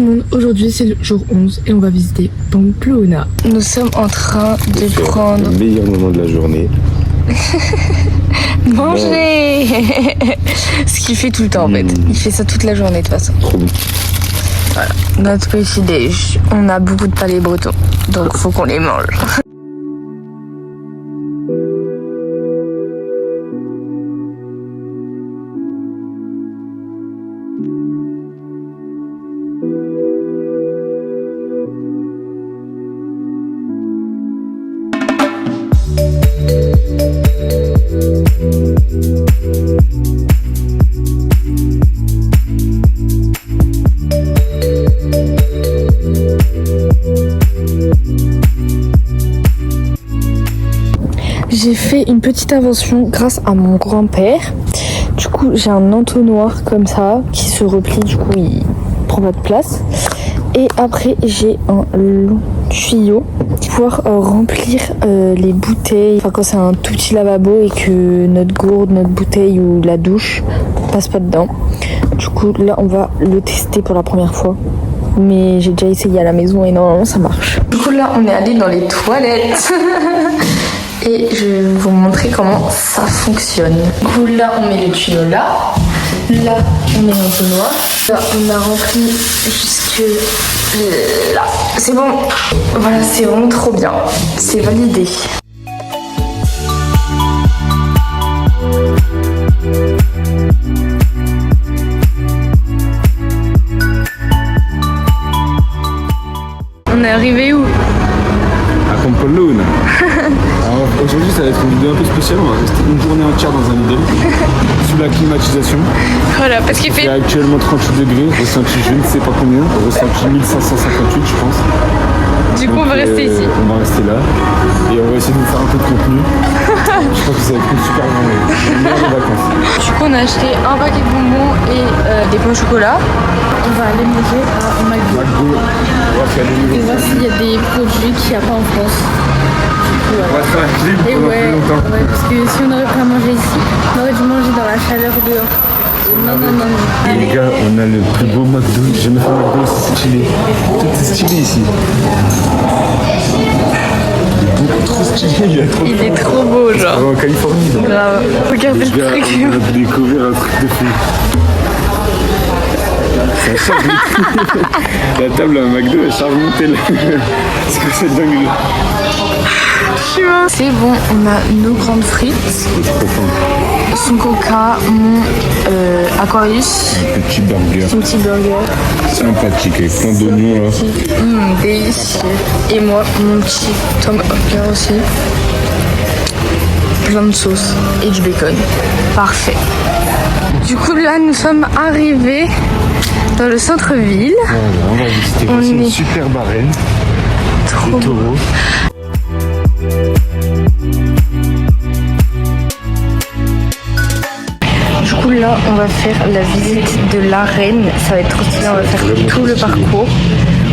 tout le monde, aujourd'hui c'est le jour 11 et on va visiter Pamplona. Nous sommes en train de prendre... Le meilleur moment de la journée. Manger. Ce qu'il fait tout le temps en fait. Il fait ça toute la journée de toute façon. Trop bon. Voilà, notre petit déj. On a beaucoup de palais bretons, donc faut qu'on les mange. J'ai fait une petite invention grâce à mon grand-père. Du coup, j'ai un entonnoir comme ça qui se replie, du coup, il prend pas de place. Et après, j'ai un long tuyau pour pouvoir remplir les bouteilles. Enfin, quand c'est un tout petit lavabo et que notre gourde, notre bouteille ou la douche passe pas dedans. Du coup, là, on va le tester pour la première fois. Mais j'ai déjà essayé à la maison et normalement, ça marche. Du coup, là, on est allé dans les toilettes. Et je vais vous montrer comment ça fonctionne. Du coup, là, on met le tuyau là. Là, on met l'entonnoir. Là, on a rempli jusque là. C'est bon. Voilà, c'est vraiment trop bien. C'est validé. On est arrivé où? À Pamplona. Alors aujourd'hui ça va être une vidéo un peu spéciale, on va rester une journée entière dans un Lidl sous la climatisation. Voilà, parce qu'il Il fait... y a actuellement 38 degrés, ressenti je ne sais pas combien, ressenti 1558 je pense. Du coup, donc, on va rester ici. On va rester là et on va essayer de vous faire un peu de contenu. Je pense que ça va être une super bonne vacances. Du coup, on a acheté un paquet de bonbons et des pains au chocolat. On va aller manger à McDo. McDo, on va faire des Et nouveaux. voir s'il y a des produits qu'il n'y a pas en France. On va faire un clip Et pendant ouais, plus longtemps. ouais, parce que si on aurait pas mangé ici, on aurait dû manger dans la chaleur dehors. Non. Et les gars, on a le plus beau McDo. J'ai jamais fait un McDo, c'est stylé. Tout est stylé ici. Il est beaucoup trop stylé, Il est trop beau, genre. En Californie. Donc. Grave. Regardez Les le gars, truc. on a découvert un truc de fou. Ça charge. La table à McDo, elle charge mon tel. Parce que c'est dingue. C'est bon, on a nos grandes frites, son coca, mon Aquarius, Un petit burger son petit burger, sympathique avec plein d'oignons là. délicieux. Et moi, mon petit Tom Burger aussi. Plein de sauce et du bacon. Parfait. Du coup, là, nous sommes arrivés dans le centre-ville. Voilà, on va visiter. On Voici est- une superbe arène. Trop Des beau. taureaux. Du coup, là, on va faire la visite de l'arène. Ça va être trop stylé. On va faire tout le parcours.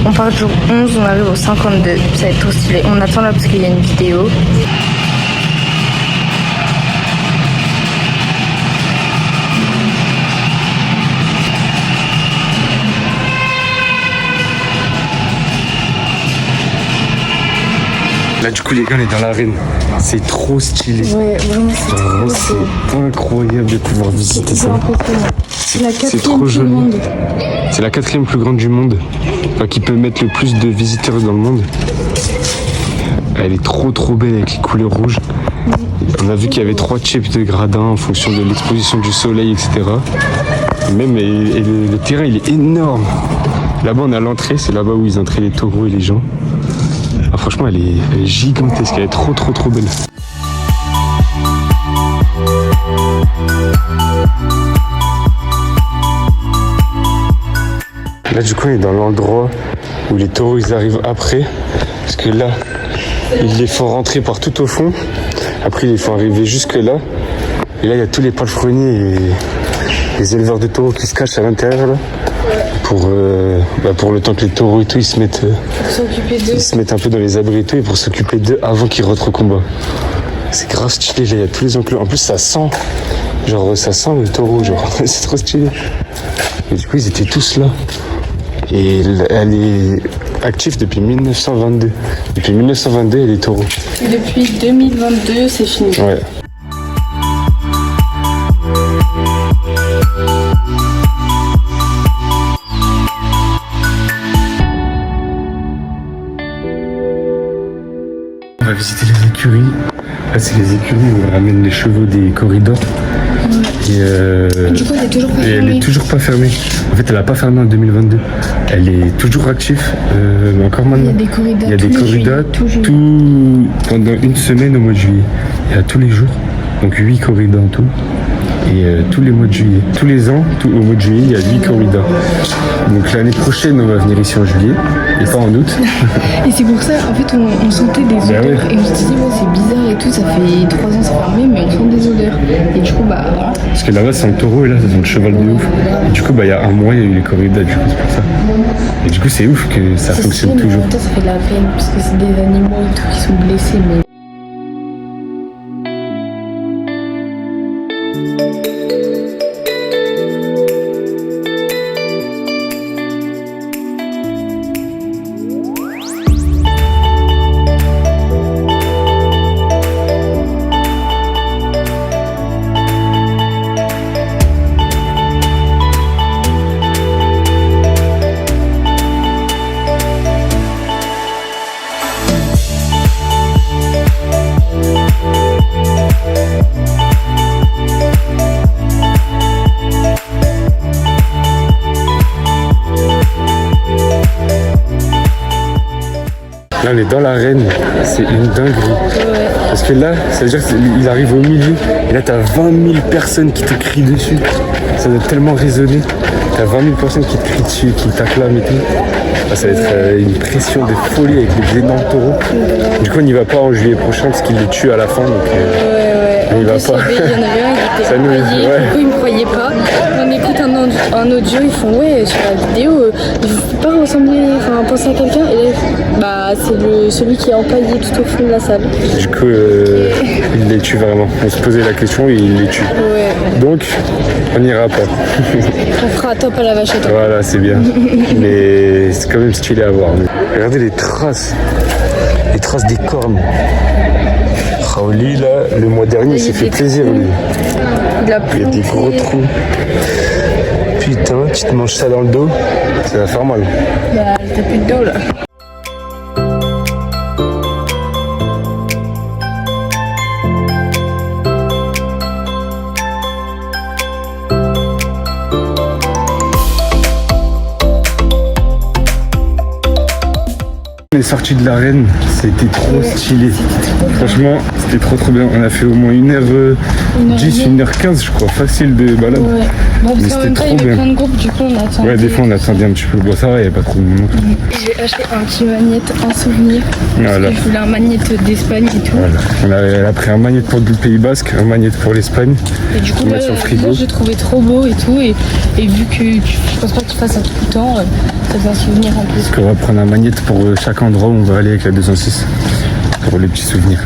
On part du jour 11, on arrive au 52. Ça va être trop stylé. On attend là parce qu'il y a une vidéo. Là du coup les gars on est dans l'arène. C'est trop stylé. Ouais, vraiment, c'est Genre, trop beau. c'est incroyable de pouvoir visiter ça. C'est la C'est quatrième trop du joli. monde. C'est la 4e plus grande du monde. Enfin qui peut mettre le plus de visiteurs dans le monde. Elle est trop belle avec les couleurs rouges. On a vu qu'il y avait 3 types de gradins en fonction de l'exposition du soleil, etc. Même et le terrain il est énorme. Là-bas on a l'entrée, c'est là-bas où ils entraient les taureaux et les gens. Ah, franchement elle est gigantesque, elle est trop belle. Là du coup on est dans l'endroit où les taureaux ils arrivent après. Parce que là, ils les font rentrer par tout au fond. Après ils les font arriver jusque là. Et là il y a tous les palefreniers et les éleveurs de taureaux qui se cachent à l'intérieur là. Pour le temps que les taureaux et tout ils se mettent un peu dans les abris et tout et pour s'occuper d'eux avant qu'ils rentrent au combat. C'est grave stylé, là il y a tous les enclos. En plus ça sent le taureau genre, c'est trop stylé. Et du coup ils étaient tous là. Et elle est active depuis 1922. Depuis 1922, elle est taureau. Et depuis 2022, c'est fini. Ouais. On va visiter les écuries. Là, c'est les écuries où on ramène les chevaux des corridors. Et du coup, elle est toujours pas et elle fermée. est toujours pas fermée. En fait, elle n'a pas fermé en 2022. Elle est toujours active, mais encore maintenant. Il y a des corridas. Il y a des corridas pendant une semaine au mois de juillet. Il y a tous les jours. Donc 8 corridas en tout. Et tous les mois de juillet. Tous les ans, au mois de juillet, il y a 8 corridas. Donc l'année prochaine, on va venir ici en juillet. Et pas en août. Et c'est pour ça, en fait, on sentait des odeurs. ouais. Et on se disait, ouais, c'est bizarre et tout. Ça fait 3 ans, c'est fermé, mais on sent des odeurs. Et du coup, bah voilà. Parce que là-bas, c'est un taureau et là, c'est un cheval de ouf. Et du coup, bah, il y a un mois, il y a eu les corridas, du coup, c'est pour ça. Et du coup, c'est ouf que ça fonctionne stylé, mais en toujours. même temps, ça fait de la peine parce que c'est des animaux et tout qui sont blessés. Mais Là, on est dans l'arène, c'est une dinguerie. Parce que là, ça veut dire qu'il arrive au milieu, et là, t'as 20 000 personnes qui te crient dessus. Ça doit tellement résonner. T'as 20 000 personnes qui te crient dessus, qui t'acclament et tout. Ah, ça va être une pression de folie avec les énormes taureaux. Du coup, on n'y va pas en juillet prochain parce qu'il les tue à la fin. Donc, on n'y va pas. Il y en avait un qui était Ça nous- empaillé, ouais. du coup ils me croyaient pas. On écoute un audio, ils font ouais sur la vidéo, il ne faut pas ressembler, enfin penser à quelqu'un. Et là, bah c'est celui qui est empaillé tout au fond de la salle. Du coup, il les tue vraiment. On se posait la question et il les tue. Ouais. Donc, on n'ira pas. On fera un top à la vachette. Voilà, c'est bien. Mais c'est quand même stylé à voir. Regardez les traces des cornes. Raouli, là, le mois dernier, il s'est fait plaisir, lui. Il a Il y a des gros trous. Putain, tu te manges ça dans le dos, ça va faire mal. Bah, t'as plus de dos là. On est sorti de l'arène, c'était trop stylé. Franchement, c'était trop bien. On a fait au moins 1h10, 1h15, je crois, facile de balade. Ouais. Bah, Mais parce qu'en c'était même temps, il y trop avait bien. plein de groupes, du coup on attend. Ouais, des fois on attendait un petit peu. Bon, ça va, il n'y a pas trop de monde. Je vais acheter un petit magnète, un souvenir. Voilà. Parce que je voulais un magnète d'Espagne et tout. Voilà. Elle a pris un magnète pour le Pays Basque, un magnète pour l'Espagne. Et du coup, On met sur le frigo. moi, je trouvais trop beau et tout. Et vu que je pense pas que tu fasses ça tout le temps, ça fait un souvenir en plus. On va prendre un magnète pour chaque endroit où on va aller avec la 206 pour les petits souvenirs.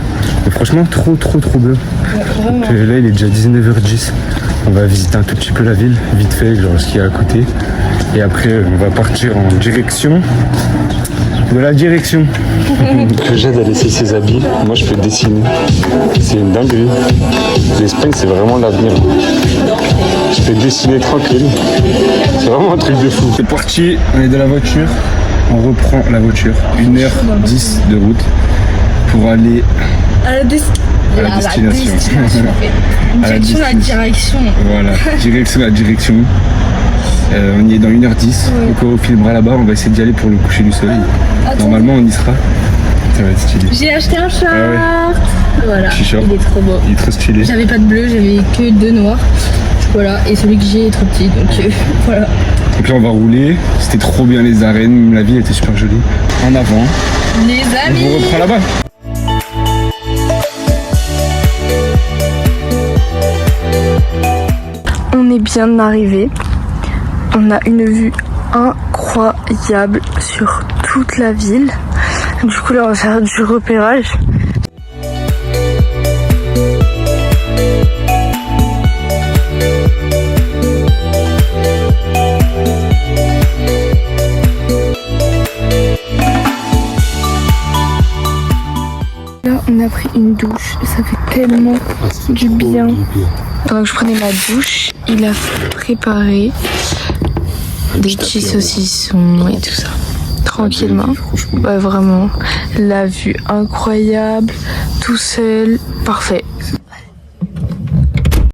Mais franchement, trop bien. Ouais, vraiment. Donc, là, il est déjà 19h10. On va visiter un tout petit peu la ville, vite fait, genre ce qu'il y a à côté. Et après, on va partir en direction de la direction. Que j'aide à laisser ses habits. Moi, je peux dessiner. C'est une dinguerie. L'Espagne, c'est vraiment l'avenir. Je peux dessiner tranquille. C'est vraiment un truc de fou. C'est parti, on est dans la voiture. On reprend la voiture. 1h10 de route pour aller À la, à la destination. À la direction, la direction. Voilà, direction la direction. On y est dans 1h10. Donc on filmera là-bas. On va essayer d'y aller pour le coucher du soleil. Normalement, on y sera. Ça va être stylé. J'ai acheté un short. Ah Voilà, Petit short. il est trop beau. Il est trop stylé. J'avais pas de bleu, j'avais que 2 noirs. Voilà, et celui que j'ai est trop petit, donc voilà. Donc là, on va rouler. C'était trop bien les arènes. La ville était super jolie. En avant. Les On amis. vous reprend là-bas. On est bien arrivé. On a une vue incroyable sur toute la ville. Du coup là on va faire du repérage. a pris une douche. Ça fait tellement du bien. Pendant que je prenais ma douche, il a préparé des petits saucissons et tout ça. Tranquillement. Ouais, vraiment. La vue incroyable, tout seul, parfait.